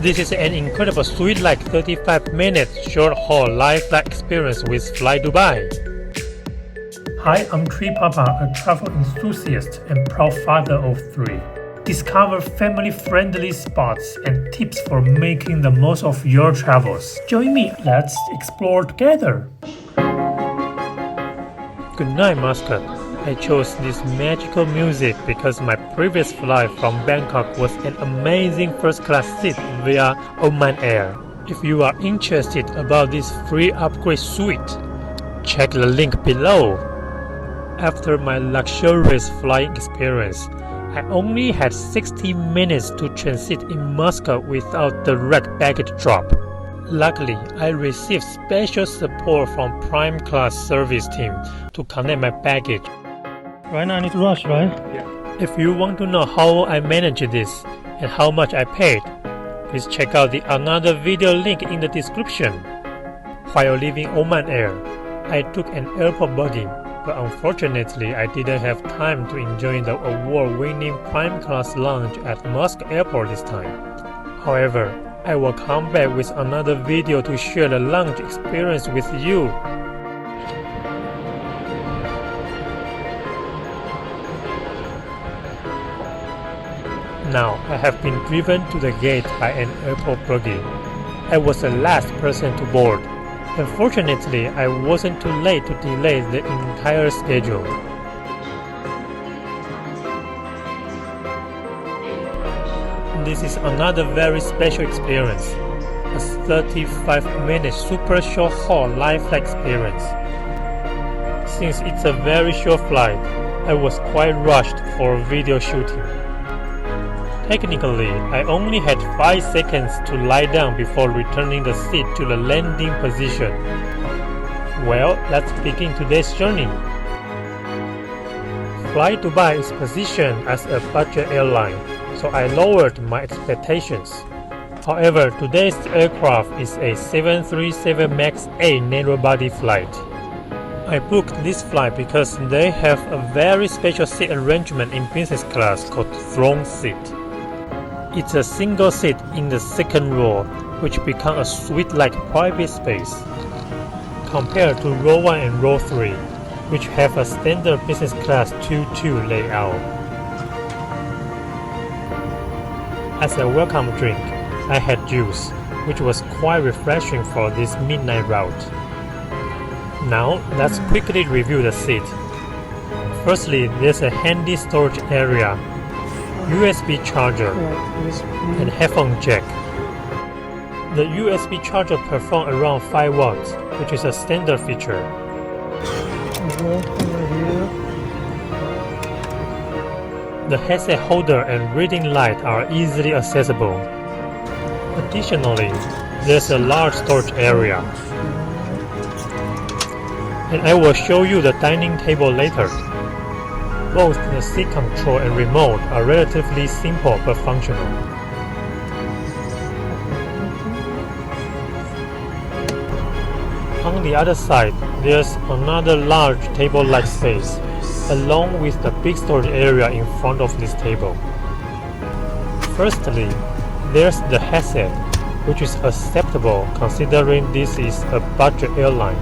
This is an incredible suite-like 35-minute short-haul life-like experience with FlyDubai. Hi, I'm Tree Papa, a travel enthusiast and proud father of 3. Discover family-friendly spots and tips for making the most of your travels. Join me, let's explore together. Good night, Muscat. I chose this magical music because my previous flight from Bangkok was an amazing first-class seat via Oman Air. If you are interested about this free upgrade suite, check the link below. After my luxurious flying experience, I only had 60 minutes to transit in Muscat without direct baggage drop. Luckily, I received special support from Prime Class service team to connect my baggage. Right now I need to rush, right? Yeah. If you want to know how I managed this and how much I paid, please check out the another video link in the description. While leaving Oman Air, I took an airport boarding, but unfortunately I didn't have time to enjoy the award-winning Prime Class lounge at Muscat Airport this time. However, I will come back with another video to share the lounge experience with you. Now, I have been driven to the gate by an airport buggy. I was the last person to board. Unfortunately, I wasn't too late to delay the entire schedule. This is another very special experience, a 35-minute super short haul life-like experience. Since it's a very short flight, I was quite rushed for video shooting. Technically, I only had 5 seconds to lie down before returning the seat to the landing position. Well, let's begin today's journey. FlyDubai is positioned as a budget airline, so I lowered my expectations. However, today's aircraft is a 737 MAX 8 narrow-body flight. I booked this flight because they have a very special seat arrangement in business class called throne seat. It's a single seat in the second row, which becomes a suite-like private space, compared to row 1 and row 3, which have a standard business class 2-2 layout. As a welcome drink, I had juice, which was quite refreshing for this midnight route. Now, let's quickly review the seat. Firstly, there's a handy storage area, USB charger, and headphone jack. The USB charger performs around 5 watts, which is a standard feature. The headset holder and reading light are easily accessible. Additionally, there's a large storage area. And I will show you the dining table later. Both the seat control and remote are relatively simple but functional. On the other side, there's another large table-like space, along with the big storage area in front of this table. Firstly, there's the headset, which is acceptable considering this is a budget airline.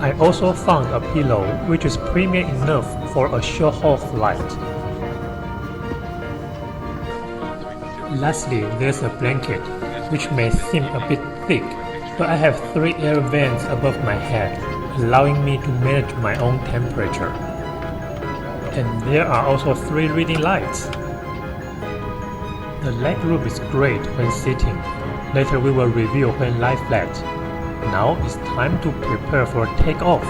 I also found a pillow which is premium enough for a short-haul flight. Lastly, there's a blanket, which may seem a bit thick, but I have 3 air vents above my head, allowing me to manage my own temperature. And there are also 3 reading lights. The legroom is great when sitting. Later we will review when lie flat. Now it's time to prepare for takeoff.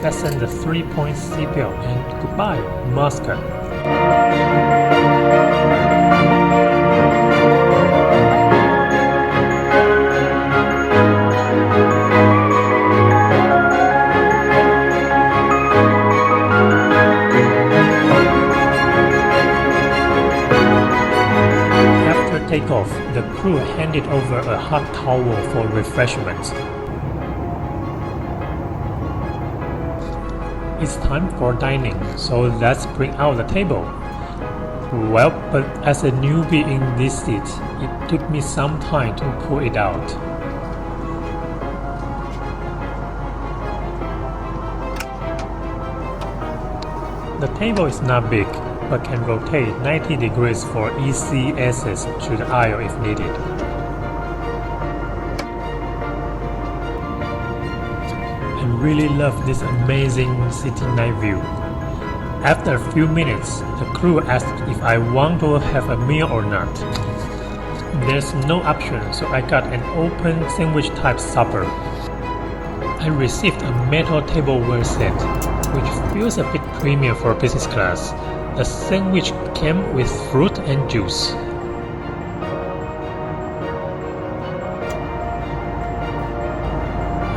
Fasten the 3-point seatbelt and goodbye, Muscat. Takeoff, the crew handed over a hot towel for refreshments. it's time for dining, so let's bring out the table. Well, but as a newbie in this seat, it took me some time to pull it out. The table is not big, but can rotate 90 degrees for easy access to the aisle if needed. I really love this amazing city night view. After a few minutes, the crew asked if I want to have a meal or not. There's no option, so I got an open sandwich type supper. I received a metal tableware set, which feels a bit premium for business class. The sandwich came with fruit and juice.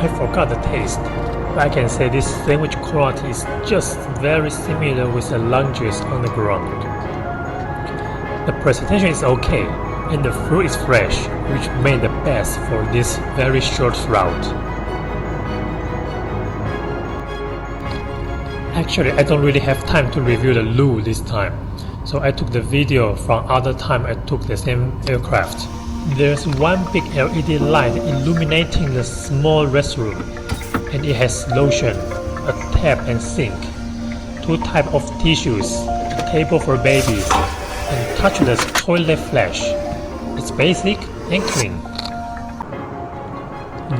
I forgot the taste, but I can say this sandwich quality is just very similar with the lounges on the ground. The presentation is okay, and the fruit is fresh, which made the best for this very short route. Actually, I don't really have time to review the loo this time, so I took the video from other time I took the same aircraft. There's one big LED light illuminating the small restroom, and it has lotion, a tap and sink, 2 types of tissues, a table for babies, and touchless toilet flush. It's basic and clean.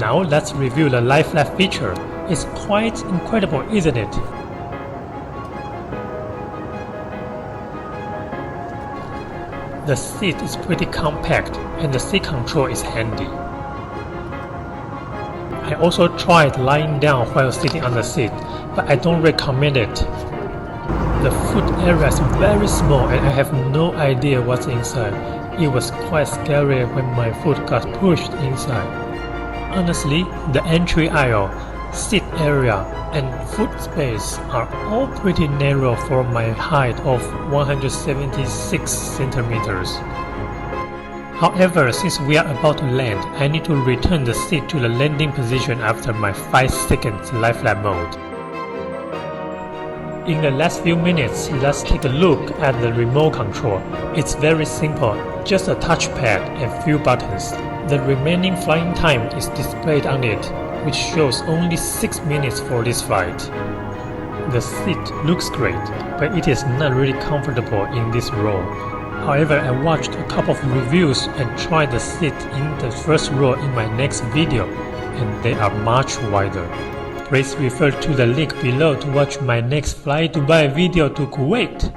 Now let's review the lie flat feature. It's quite incredible, isn't it? The seat is pretty compact and the seat control is handy. I also tried lying down while sitting on the seat, but I don't recommend it. The foot area is very small and I have no idea what's inside. It was quite scary when my foot got pushed inside. Honestly, the entry aisle, seat area, and foot space are all pretty narrow for my height of 176 centimeters. However, since we are about to land, I need to return the seat to the landing position after my 5 seconds lie flat mode. In the last few minutes, let's take a look at the remote control. It's very simple, just a touchpad and few buttons. The remaining flying time is displayed on it, which shows only 6 minutes for this flight. The seat looks great, but it is not really comfortable in this row. However, I watched a couple of reviews and tried the seat in the first row in my next video, and they are much wider. Please refer to the link below to watch my next FlyDubai video to Kuwait.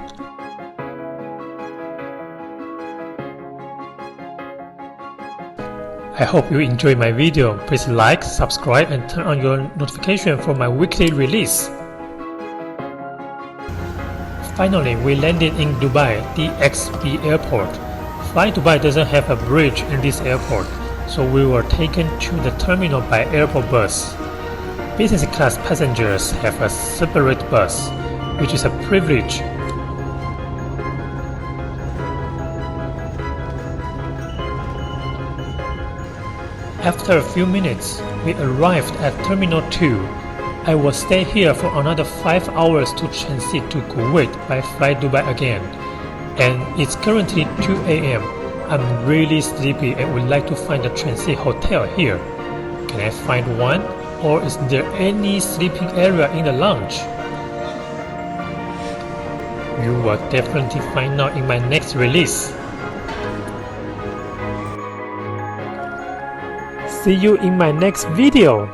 I hope you enjoyed my video. Please like, subscribe and turn on your notification for my weekly release. Finally, we landed in Dubai DXB airport. FlyDubai doesn't have a bridge in this airport, so we were taken to the terminal by airport bus. Business class passengers have a separate bus, which is a privilege. After a few minutes, we arrived at Terminal 2. I will stay here for another 5 hours to transit to Kuwait by FlyDubai again. And it's currently 2 AM. I'm really sleepy and would like to find a transit hotel here. Can I find one? Or is there any sleeping area in the lounge? You will definitely find out in my next release. See you in my next video.